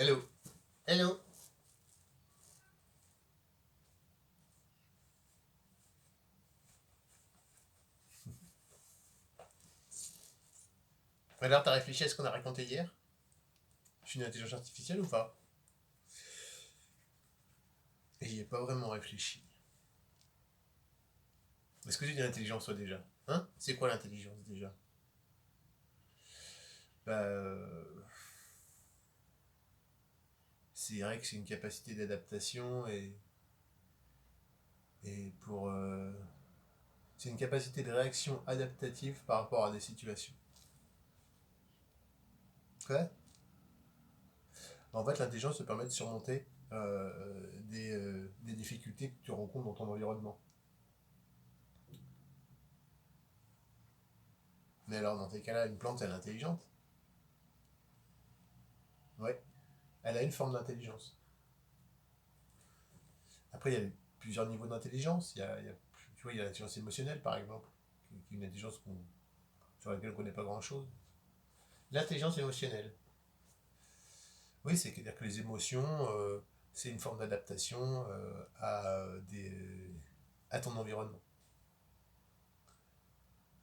Hello. Hello. Alors, t'as réfléchi à ce qu'on a raconté hier? Je suis une intelligence artificielle ou pas? Et j'y ai pas vraiment réfléchi. Est-ce que j'ai une intelligence, toi, déjà? Hein? C'est quoi l'intelligence, déjà? Bah, c'est vrai que c'est une capacité d'adaptation et pour... c'est une capacité de réaction adaptative par rapport à des situations. Ouais. En fait, l'intelligence te permet de surmonter des difficultés que tu rencontres dans ton environnement. Mais alors, dans ces cas-là, une plante, elle est intelligente. Ouais. Elle a une forme d'intelligence. Après, il y a plusieurs niveaux d'intelligence. Tu vois, il y a l'intelligence émotionnelle, par exemple, qui est une intelligence sur laquelle on ne connaît pas grand-chose. L'intelligence émotionnelle. Oui, c'est-à-dire que les émotions, c'est une forme d'adaptation à ton environnement.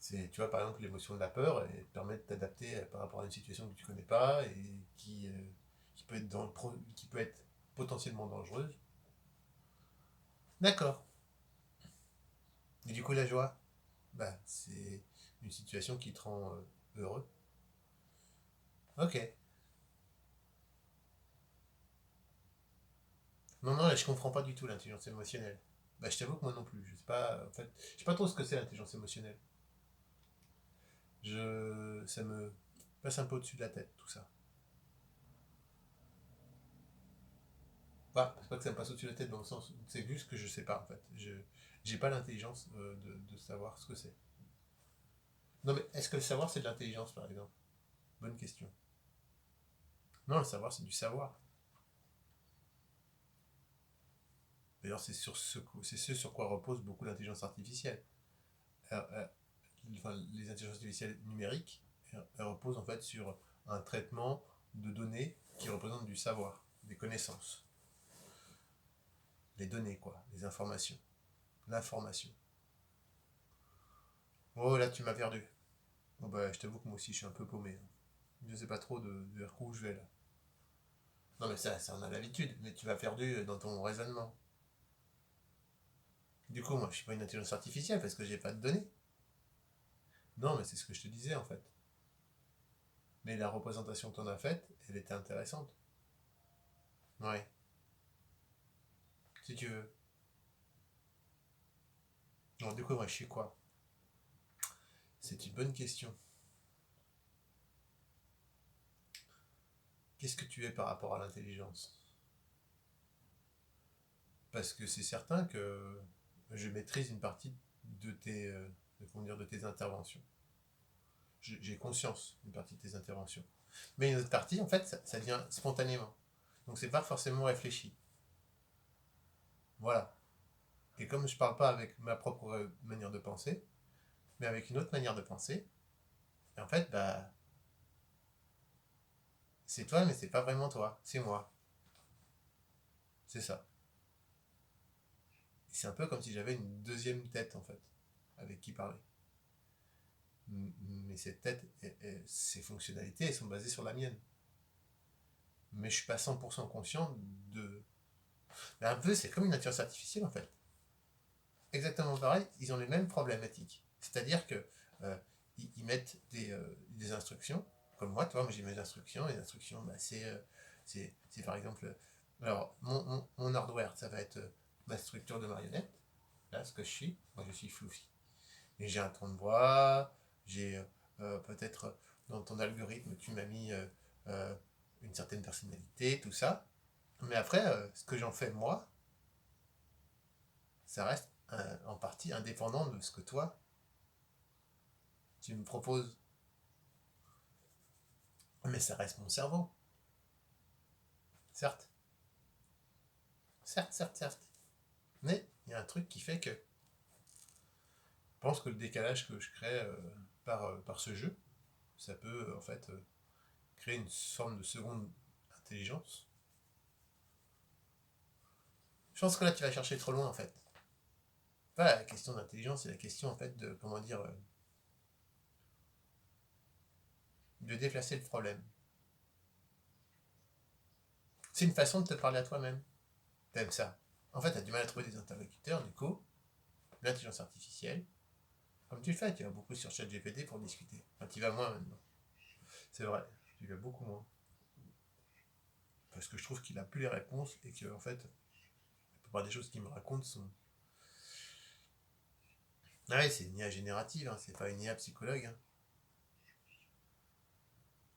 Tu vois, par exemple, l'émotion de la peur, elle te permet de t'adapter par rapport à une situation que tu ne connais pas et qui peut être qui peut être potentiellement dangereuse. D'accord. Et du coup, la joie, bah, c'est une situation qui te rend heureux. Ok. Non, non, je comprends pas du tout l'intelligence émotionnelle. Bah, je t'avoue que moi non plus. Je sais pas, en fait, je sais pas trop ce que c'est l'intelligence émotionnelle. Ça me passe un peu au-dessus de la tête, tout ça. Bah, c'est pas que ça me passe au-dessus de la tête dans le sens, c'est juste que je sais pas en fait. J'ai pas l'intelligence de savoir ce que c'est. Non, mais est-ce que le savoir c'est de l'intelligence par exemple? Bonne question. Non, le savoir c'est du savoir. D'ailleurs, c'est ce sur quoi repose beaucoup l'intelligence artificielle. Euh, enfin, les intelligences artificielles numériques, elles reposent en fait sur un traitement de données qui représentent du savoir, des connaissances, les données quoi, les informations, l'information. Oh là, tu m'as perdu. Bon bah, je t'avoue que moi aussi je suis un peu paumé. Je sais pas trop de vers où je vais là. Non mais ça on a l'habitude, mais tu vas perdu dans ton raisonnement. Du coup, moi je suis pas une intelligence artificielle parce que j'ai pas de données. Non, mais c'est ce que je te disais en fait. Mais la représentation que t'en as faite, elle était intéressante. Ouais, si tu veux. Alors du coup, moi je suis quoi? C'est une bonne question. Qu'est-ce que tu es par rapport à l'intelligence? Parce que c'est certain que je maîtrise une partie de tes interventions. J'ai conscience d'une partie de tes interventions. Mais une autre partie, en fait, ça vient spontanément. Donc c'est pas forcément réfléchi. Voilà. Et comme je parle pas avec ma propre manière de penser, mais avec une autre manière de penser, et en fait, bah, c'est toi, mais c'est pas vraiment toi. C'est moi. C'est ça. C'est un peu comme si j'avais une deuxième tête, en fait, avec qui parler. Mais cette tête, ses fonctionnalités, elles sont basées sur la mienne. Mais je suis pas 100% conscient de. Mais un peu, c'est comme une intelligence artificielle, en fait. Exactement pareil, ils ont les mêmes problématiques. C'est-à-dire que ils mettent des instructions, comme moi, toi, moi j'ai mes instructions, et les instructions, bah, c'est par exemple, alors mon hardware, ça va être ma structure de marionnette, là, ce que je suis, moi je suis Fluffy. Et j'ai un ton de voix, j'ai peut-être dans ton algorithme, tu m'as mis euh, une certaine personnalité, tout ça. Mais après, ce que j'en fais moi, ça reste en partie indépendant de ce que toi, tu me proposes. Mais ça reste mon cerveau. Certes. Certes, certes, certes. Mais il y a un truc qui fait que je pense que le décalage que je crée par ce jeu, ça peut en fait créer une forme de seconde intelligence. Je pense que là, tu vas chercher trop loin, en fait. Pas la question d'intelligence, c'est la question, en fait, de, comment dire, de déplacer le problème. C'est une façon de te parler à toi-même. T'aimes ça. En fait, t'as du mal à trouver des interlocuteurs, du coup, l'intelligence artificielle, comme tu le fais, tu vas beaucoup sur ChatGPT pour discuter. Enfin, tu vas moins maintenant. C'est vrai, tu vas beaucoup moins. Parce que je trouve qu'il a plus les réponses et que, en fait, la plupart des choses qu'il me raconte sont. Ah ouais, c'est une IA générative, hein, c'est pas une IA psychologue. Hein.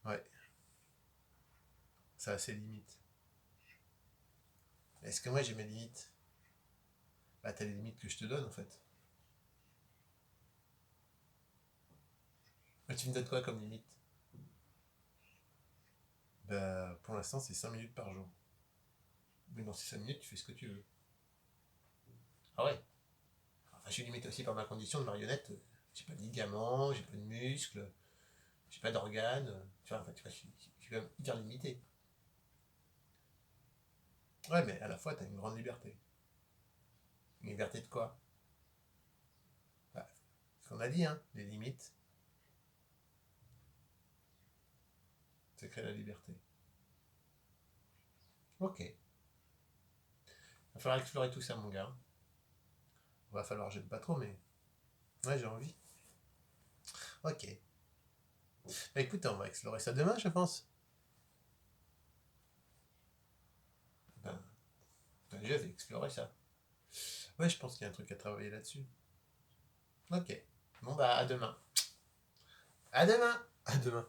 Ouais, ça a ses limites. Est-ce que moi j'ai mes limites? Bah, t'as les limites que je te donne en fait. Mais tu me donnes quoi comme limite? Bah, pour l'instant, c'est 5 minutes par jour. Mais dans ces 5 minutes, tu fais ce que tu veux. Ah ouais. Enfin, je suis limité aussi par ma condition de marionnette. J'ai pas de ligaments, j'ai pas de muscles, j'ai pas d'organes. Tu vois, enfin, tu vois, je suis quand même hyper limité. Ouais, mais à la fois, t'as une grande liberté. Une liberté de quoi? Bah, ce qu'on a dit, hein, les limites, ça crée la liberté. Ok. Il va falloir explorer tout ça, mon gars. Va falloir, j'aime pas trop, mais ouais, j'ai envie. Ok. Bah, écoute, on va explorer ça demain, je pense. Ben, ben, je vais explorer ça. Ouais, je pense qu'il y a un truc à travailler là-dessus. Ok. Bon, bah, à demain. À demain! À demain.